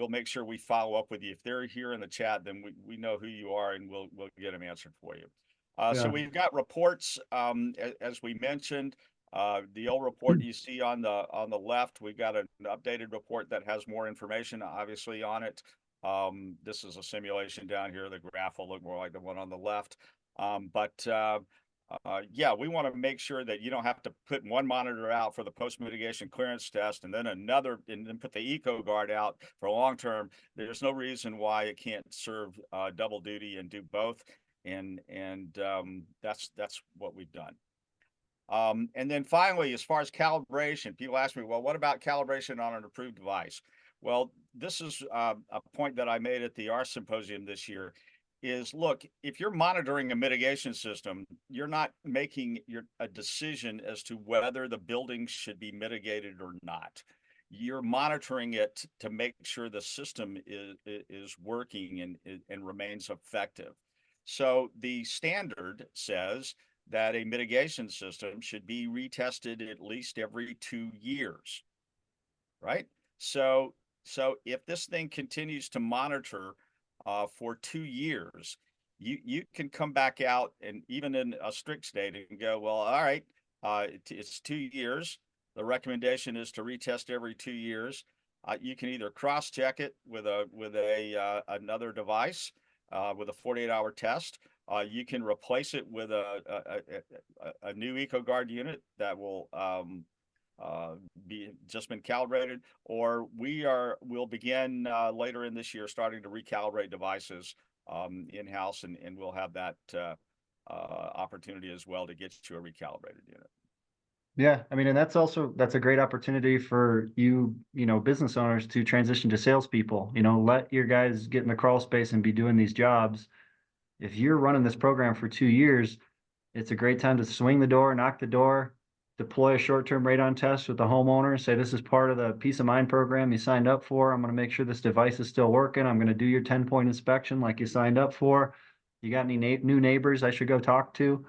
make sure we follow up with you. If they're here in the chat, then we know who you are, and we'll get them answered for you. So we've got reports, as we mentioned. The old report you see on the left, we've got an updated report that has more information, obviously, on it. This is a simulation down here. The graph will look more like the one on the left. Yeah, we want to make sure that you don't have to put one monitor out for the post-mitigation clearance test and then another, and then put the EcoGuard out for long term. There's no reason why it can't serve double duty and do both, and that's what we've done. And then finally, as far as calibration, people ask me, well, what about calibration on an approved device? Well, this is a point that I made at the ARS symposium this year. Is, look, if you're monitoring a mitigation system, you're not making a decision as to whether the building should be mitigated or not. You're monitoring it to make sure the system is working and remains effective. So the standard says that a mitigation system should be retested at least every 2 years, right? So if this thing continues to monitor for 2 years, you can come back out, and even in a strict state, and go, well, all right, it's 2 years. The recommendation is to retest every 2 years. You can either cross-check it with another device with a 48-hour test. You can replace it with a new EcoGuard unit that will just been calibrated, or we'll begin later in this year starting to recalibrate devices in-house, and we'll have that opportunity as well to get you a recalibrated unit. Yeah, I mean, and that's a great opportunity for business owners to transition to salespeople. Let your guys get in the crawl space and be doing these jobs. If you're running this program for 2 years, it's a great time to swing the door, knock the door, deploy a short-term radon test with the homeowner, say this is part of the peace of mind program you signed up for. I'm going to make sure this device is still working. I'm going to do your 10-point inspection like you signed up for. You got any new neighbors I should go talk to?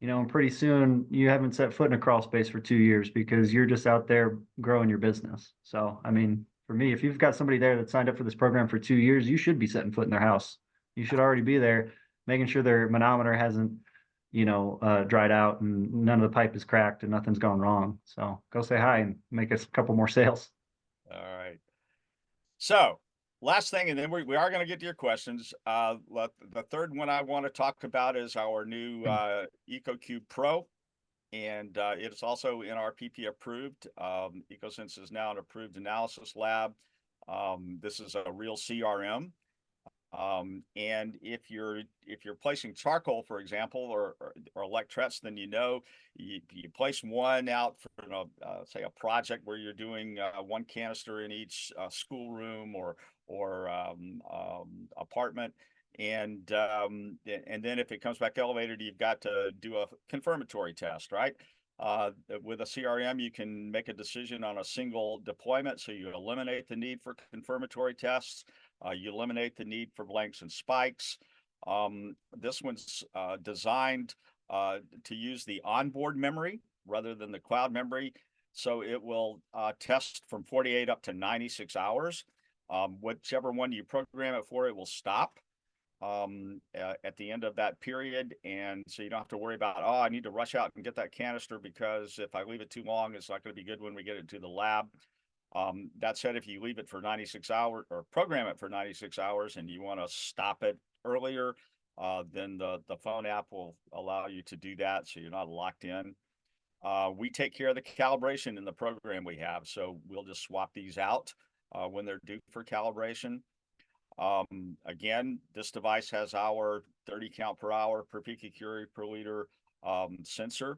And pretty soon you haven't set foot in a crawl space for 2 years because you're just out there growing your business. So, I mean, for me, if you've got somebody there that signed up for this program for 2 years, you should be setting foot in their house. You should already be there, making sure their manometer hasn't dried out and none of the pipe is cracked and nothing's gone wrong. So go say hi and make us a couple more sales. All right. So last thing, and then we are going to get to your questions. The third one I want to talk about is our new EcoQube Pro, and it's also NRPP approved. Ecosense is now an approved analysis lab. This is a real CRM. And if you're placing charcoal, for example, or electrets, then you place one out for say a project where you're doing one canister in each schoolroom or apartment, and then if it comes back elevated, you've got to do a confirmatory test, right? With a CRM, you can make a decision on a single deployment, so you eliminate the need for confirmatory tests. You eliminate the need for blanks and spikes. This one's designed to use the onboard memory rather than the cloud memory. So it will test from 48 up to 96 hours. Whichever one you program it for, it will stop at the end of that period. And so you don't have to worry about, oh, I need to rush out and get that canister because if I leave it too long, it's not going to be good when we get it to the lab. That said, if you leave it for 96 hours or program it for 96 hours and you want to stop it earlier, then the phone app will allow you to do that, so you're not locked in. We take care of the calibration in the program we have, so we'll just swap these out when they're due for calibration. Again, this device has our 30 count per hour per picocurie per liter sensor.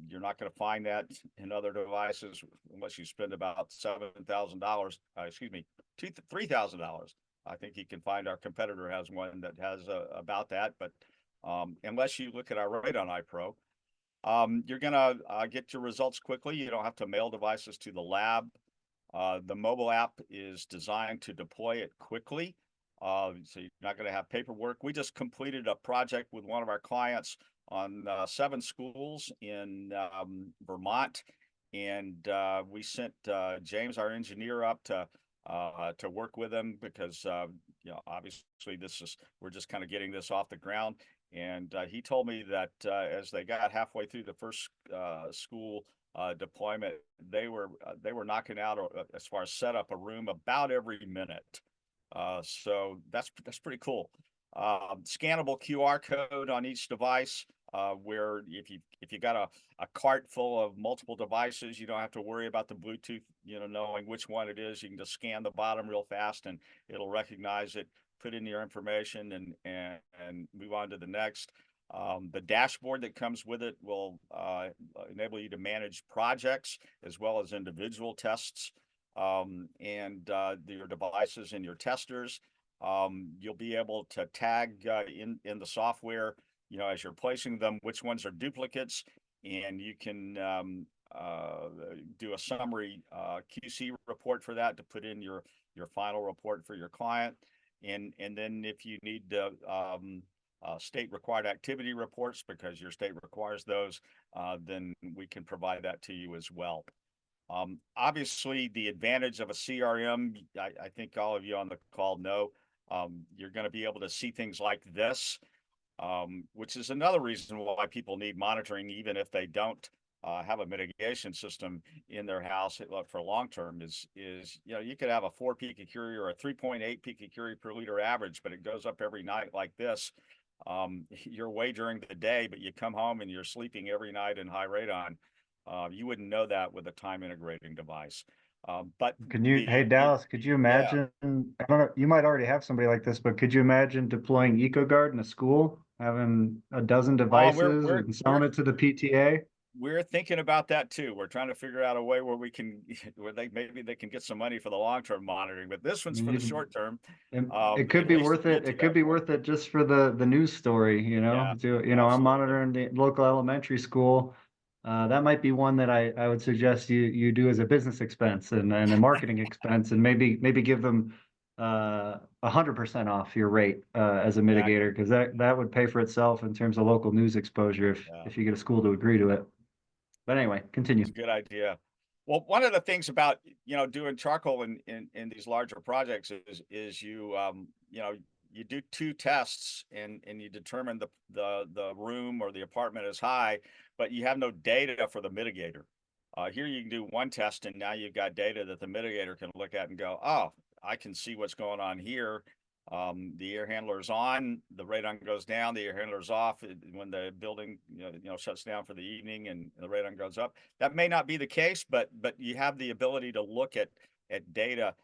You're not going to find that in other devices unless you spend about $7,000, excuse me, $3,000. I think you can find our competitor has one that has about that, but unless you look at our Radon iPro, you're going to get your results quickly. You don't have to mail devices to the lab. The mobile app is designed to deploy it quickly. So you're not going to have paperwork. We just completed a project with one of our clients on 7 schools in Vermont, and we sent James, our engineer, up to work with them because obviously we're just kind of getting this off the ground. And he told me that as they got halfway through the first school deployment, they were knocking out, as far as set up, a room about every minute. So that's pretty cool. Scannable QR code on each device, where if you got a cart full of multiple devices, you don't have to worry about the Bluetooth, knowing which one it is. You can just scan the bottom real fast and it'll recognize it, put in your information, and move on to the next. The dashboard that comes with it will enable you to manage projects as well as individual tests, and your devices and your testers. You'll be able to tag in the software, as you're placing them, which ones are duplicates, and you can do a summary QC report for that to put in your final report for your client. And then if you need state required activity reports because your state requires those, then we can provide that to you as well. Obviously, the advantage of a CRM, I think all of you on the call know, you're going to be able to see things like this, which is another reason why people need monitoring, even if they don't have a mitigation system in their house for long term. Is you could have a 4 picocurie or a 3.8 picocurie per liter average, but it goes up every night like this. You're way during the day, but you come home and you're sleeping every night in high radon. You wouldn't know that with a time integrating device. But hey Dallas, could you imagine? I don't know, you might already have somebody like this, but could you imagine deploying EcoGuard in a school, having a dozen devices and selling it to the PTA? We're thinking about that too. We're trying to figure out a way where maybe they can get some money for the long-term monitoring, but this one's for the short term. It could be worth it. It could be worth it just for the news story, I'm monitoring the local elementary school. That might be one that I would suggest you do as a business expense and a marketing expense, and maybe give them 100% off your rate as a mitigator, because that would pay for itself in terms of local news exposure if you get a school to agree to it. But anyway, continue. It's a good idea. Well, one of the things about doing charcoal in these larger projects is you do 2 tests and you determine the room or the apartment is high, but you have no data for the mitigator. Here you can do one test, and now you've got data that the mitigator can look at and go, oh, I can see what's going on here. The air handler's on, the radon goes down, the air handler's off when the building shuts down for the evening, and the radon goes up. That may not be the case, but you have the ability to look at data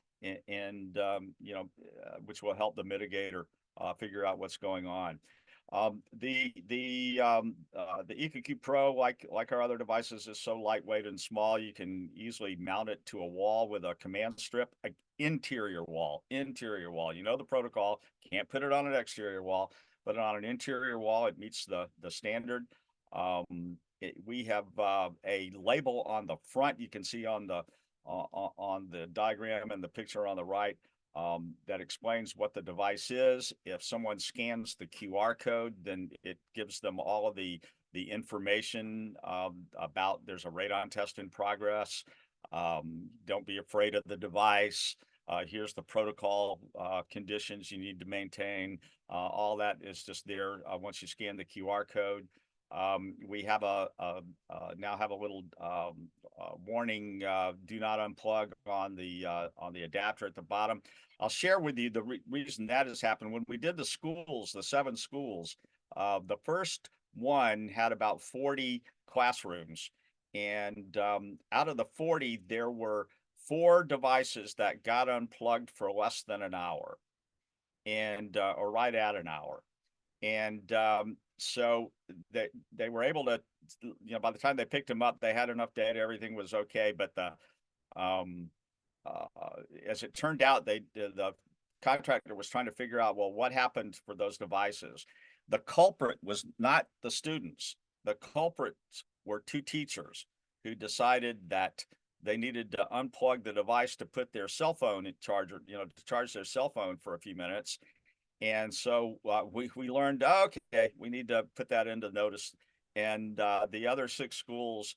and which will help the mitigator figure out what's going on. The EcoQube Pro, like our other devices, is so lightweight and small, you can easily mount it to a wall with a command strip, an interior wall. You know the protocol, can't put it on an exterior wall, but on an interior wall, it meets the standard. We have a label on the front, you can see on the diagram and the picture on the right, that explains what the device is. If someone scans the QR code, then it gives them all of the information about there's a radon test in progress. Don't be afraid of the device. Here's the protocol conditions you need to maintain. All that is just there once you scan the QR code. We have now have a little warning: do not unplug on the adapter at the bottom. I'll share with you the reason that has happened. When we did the schools, the 7 schools, the first one had about 40 classrooms, and out of the 40, there were 4 devices that got unplugged for less than an hour, and or right at an hour, and so they were able to, by the time they picked them up, they had enough data, everything was okay. But as it turned out, the contractor was trying to figure out, well, what happened for those devices. The culprit was not the students. The culprits were 2 teachers who decided that they needed to unplug the device to put their cell phone in charger, to charge their cell phone for a few minutes. And so we learned, okay, we need to put that into notice. And the other 6 schools,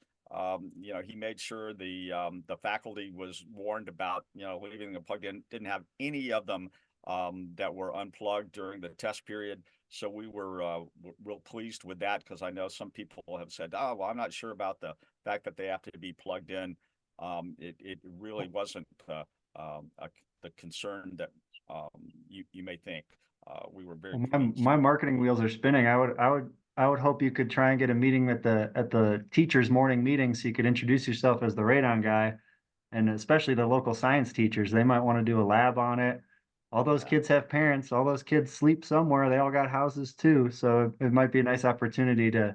he made sure the faculty was warned about, leaving them plugged in. Didn't have any of them that were unplugged during the test period. So we were real pleased with that, because I know some people have said, oh, well, I'm not sure about the fact that they have to be plugged in. It really wasn't the concern that you may think. We were very pleased. My marketing wheels are spinning. I would hope you could try and get a meeting at the teachers' morning meeting, so you could introduce yourself as the radon guy, and especially the local science teachers. They might want to do a lab on it. All those kids have parents. All those kids sleep somewhere. They all got houses too. So it might be a nice opportunity to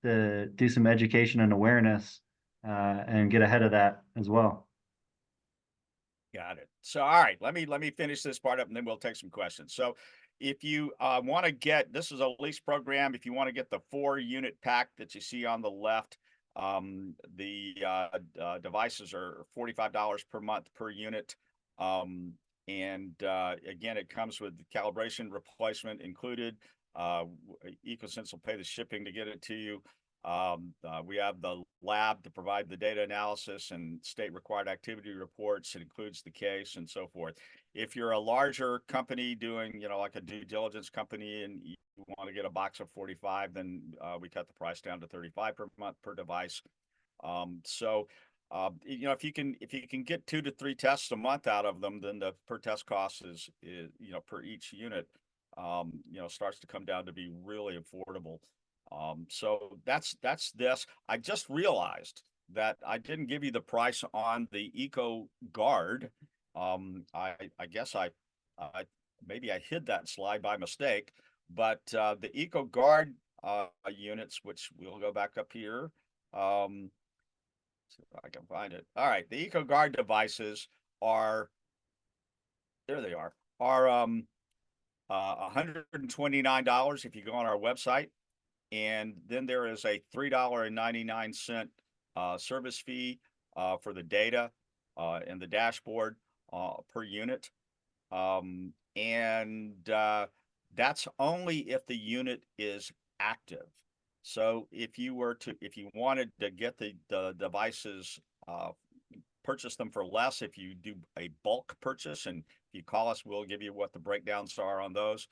do some education and awareness and get ahead of that as well. Got it. So, all right, let me finish this part up, and then we'll take some questions. So, if you want to get, this is a lease program. If you want to get the 4-unit pack that you see on the left, the devices are $45 per month per unit. And again, it comes with calibration replacement included. Ecosense will pay the shipping to get it to you. We have the lab to provide the data analysis and state required activity reports. It includes the case and so forth. If you're a larger company doing, like a due diligence company, and you want to get a box of 45, then we cut the price down to $35 per month per device. If you can get 2 to 3 tests a month out of them, then the per test cost is per each unit, starts to come down to be really affordable. So that's this. I just realized that I didn't give you the price on the EcoGuard. I guess maybe I hid that slide by mistake, but the EcoGuard units, which we'll go back up here. See if I can find it. All right, the EcoGuard devices are, there they are $129 if you go on our website. And then there is a $3.99 service fee for the data and the dashboard per unit. That's only if the unit is active. So if you wanted to get the devices, purchase them for less, if you do a bulk purchase, and if you call us, we'll give you what the breakdowns are on those,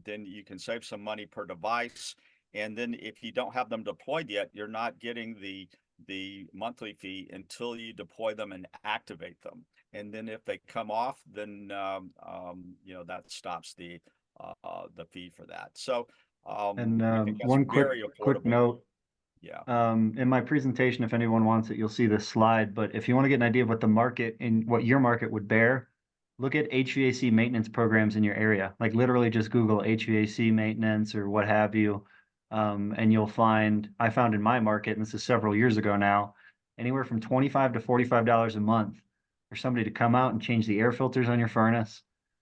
then you can save some money per device. And then if you don't have them deployed yet, you're not getting the the monthly fee until you deploy them and activate them. And then if they come off, then that stops the fee for that. So And I think that's one very quick affordable. note, Yeah. in my presentation, if anyone wants it, you'll see this slide. But if you want to get an idea of what the market and what your market would bear, look at HVAC maintenance programs in your area. Like literally just Google HVAC maintenance or what have you. And you'll find, I found in my market, and this is several years ago now, anywhere from $25 to $45 a month for somebody to come out and change the air filters on your furnace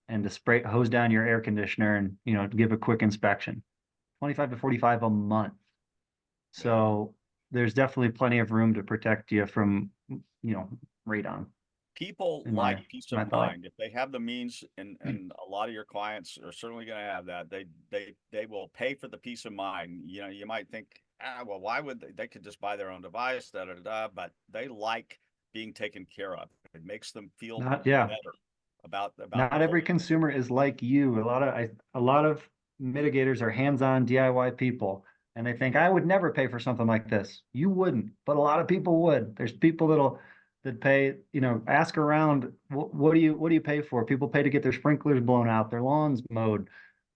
and to spray hose down your air conditioner and give a quick inspection. 25 to 45 a month. So there's definitely plenty of room to protect you from, radon. People In like my peace my of thought. mind. If they have the means, and a lot of your clients are certainly going to have that, they will pay for the peace of mind. You might think, well, why would they could just buy their own device, but they like being taken care of. It makes them feel Yeah, better about not the whole. every consumer is like you. A lot of mitigators are hands-on DIY people, and they think I would never pay for something like this. You wouldn't, but a lot of people would. There's people that pay, ask around, what do you pay for? People pay to get their sprinklers blown out, their lawns mowed,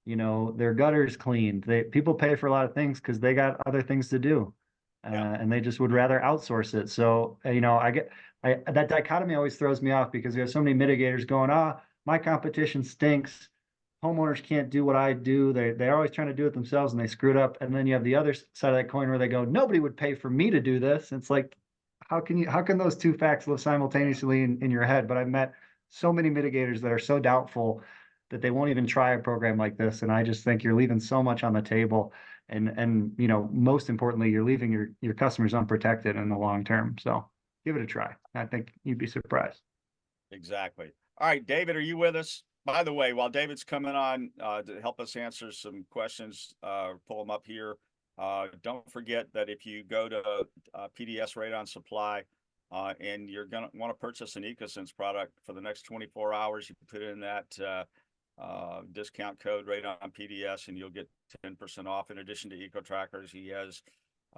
their gutters cleaned. People pay for a lot of things because they got other things to do, Yeah. and they just would rather outsource it. So, that dichotomy always throws me off because we have so many mitigators going, my competition stinks. Homeowners can't do what I do. They're always trying to do it themselves and they screwed up. And then you have the other side of that coin where they go, nobody would pay for me to do this. It's like, how can those two facts live simultaneously in your head? But I've met so many mitigators that are so doubtful that they won't even try a program like this. And I just think you're leaving so much on the table. And most importantly, you're leaving your customers unprotected in the long term. So give it a try. I think you'd be surprised. Exactly. All right, David, are you with us? By the way, while David's coming on to help us answer some questions, pull them up here. Don't forget that if you go to PDS Radon Supply and you're going to want to purchase an Ecosense product for the next 24 hours, you can put in that discount code Radon PDS and you'll get 10% off. In addition to EcoTarkers, he has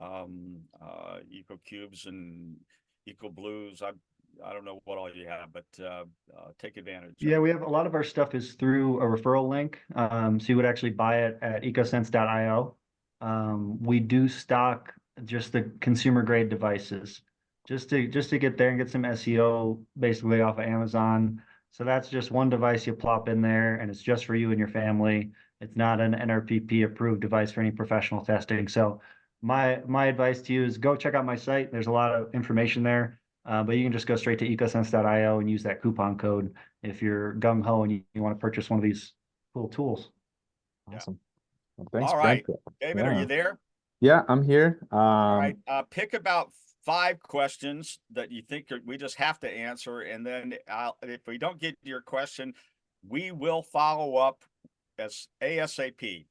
EcoCubes and EcoBlues. I don't know what all you have, but take advantage. Yeah, we have a lot of our stuff is through a referral link. So you would actually buy it at ecosense.io. We do stock just the consumer grade devices just to get there and get some SEO basically off of Amazon. So that's just one device you plop in there and it's just for you and your family. It's not an NRPP approved device for any professional testing. So my advice to you is go check out my site. There's a lot of information there. But you can just go straight to ecosense.io and use that coupon code if you're gung ho and you want to purchase one of these cool tools. Awesome. Well, thanks, All Brent. right, David, are you there? Yeah, I'm here. All right, pick about 5 questions that you think we just have to answer, and then if we don't get your question, we will follow up as ASAP.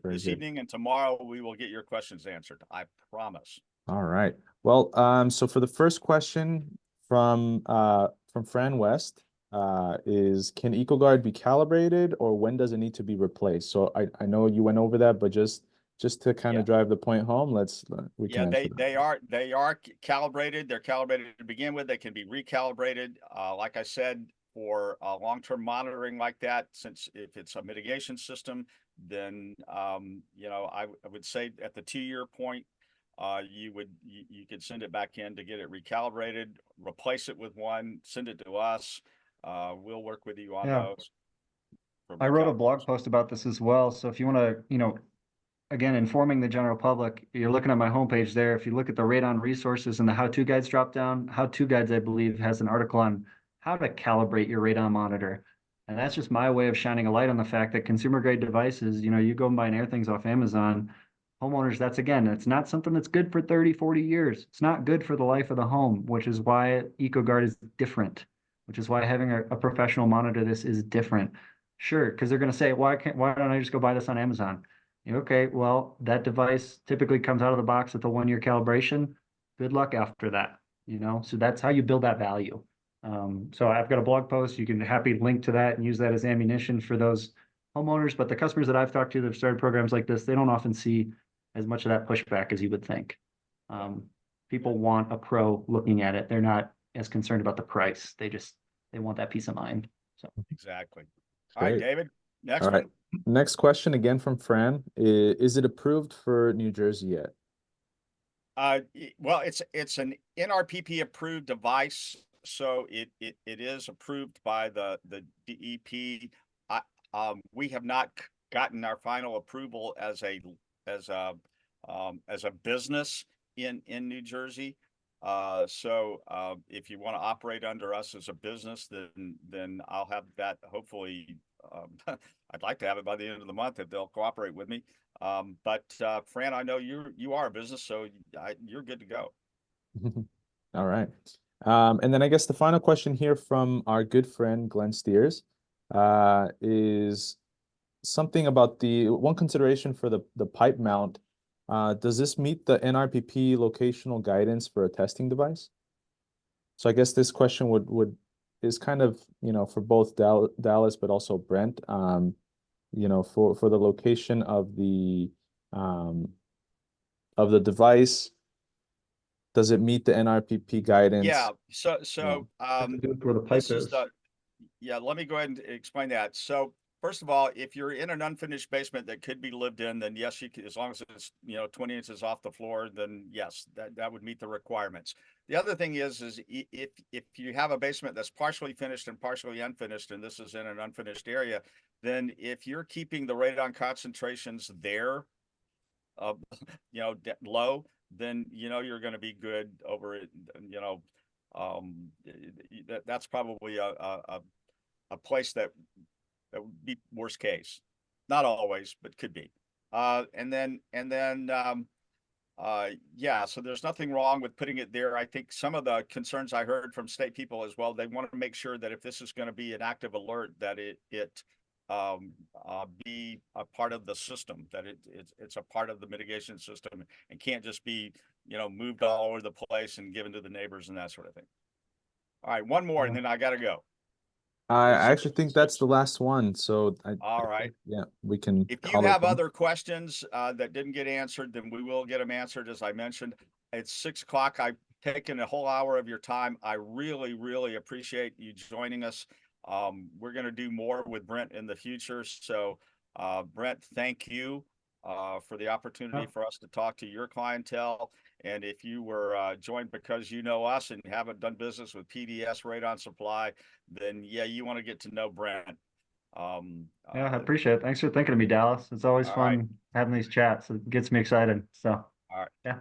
This evening and tomorrow, we will get your questions answered. I promise. All right. Well, so for the first question from Fran West, is can EcoGuard be calibrated or when does it need to be replaced? So I know you went over that, but just to kind of drive the point home, we can answer that. They are calibrated. They're calibrated to begin with. They can be recalibrated. Like I said, for long-term monitoring like that, since if it's a mitigation system, then I would say at the 2-year point, you could send it back in to get it recalibrated, replace it with one, send it to us. We'll work with you on those. I wrote a blog post about this as well. So if you want to, again, informing the general public, you're looking at my homepage there. If you look at the radon resources and the how-to guides drop down, how-to guides, I believe, has an article on how to calibrate your radon monitor. And that's just my way of shining a light on the fact that consumer grade devices, you go and buy an Airthings off Amazon, homeowners, it's not something that's good for 30, 40 years. It's not good for the life of the home, which is why EcoGuard is different, which is why having a professional monitor this is different. Sure, because they're going to say, why don't I just go buy this on Amazon? Okay, well, that device typically comes out of the box with a 1-year calibration. Good luck after that, so that's how you build that value. So I've got a blog post. You can happy link to that and use that as ammunition for those homeowners. But the customers that I've talked to that have started programs like this, they don't often see as much of that pushback as you would think. people want a pro looking at it. They're not as concerned about the price. They want that peace of mind. So Exactly. All right, Great. David, next All right. one. Next question again from Fran. Is it approved for New Jersey yet? Well, it's an NRPP approved device, so it is approved by the DEP. We have not gotten our final approval as a business in New Jersey. So if you want to operate under us as a business, then I'll have that hopefully. I'd like to have it by the end of the month if they'll cooperate with me. But Fran, I know you are a business, so you're good to go. All right. And then I guess the final question here from our good friend Glenn Steers is something about the one consideration for the pipe mount. Does this meet the NRPP locational guidance for a testing device? So I guess this question is kind of, for both Dallas, but also Brent, for the location of the device. Does it meet the NRPP guidance? Yeah. So where the pipe this is is. yeah, let me go ahead and explain that. So first of all, if you're in an unfinished basement that could be lived in, then yes, you can, as long as it's 20 inches off the floor, then yes, that would meet the requirements. The other thing is if you have a basement that's partially finished and partially unfinished, and this is in an unfinished area, then if you're keeping the radon concentrations there, low, then you're going to be good over it. That's probably a place that would be worst case, not always, but could be. Yeah, so there's nothing wrong with putting it there. I think some of the concerns I heard from state people as well, they want to make sure that if this is going to be an active alert, that it be a part of the system, that it's a part of the mitigation system, and can't just be moved all over the place and given to the neighbors and that sort of thing. All right, one more, and then I gotta go. I actually think that's the last one. So All right. Yeah, we can. If you have other questions that didn't get answered, then we will get them answered. As I mentioned, it's 6 o'clock. I've taken a whole hour of your time. I really, really appreciate you joining us. We're going to do more with Brent in the future. So, Brent, thank you for the opportunity for us to talk to your clientele. And if you were joined because you know us and haven't done business with PDS Radon Supply, then yeah, you want to get to know Brent. Yeah, I appreciate it. Thanks for thinking of me, Dallas. It's always fun having these chats. It gets me excited. So, all right. yeah.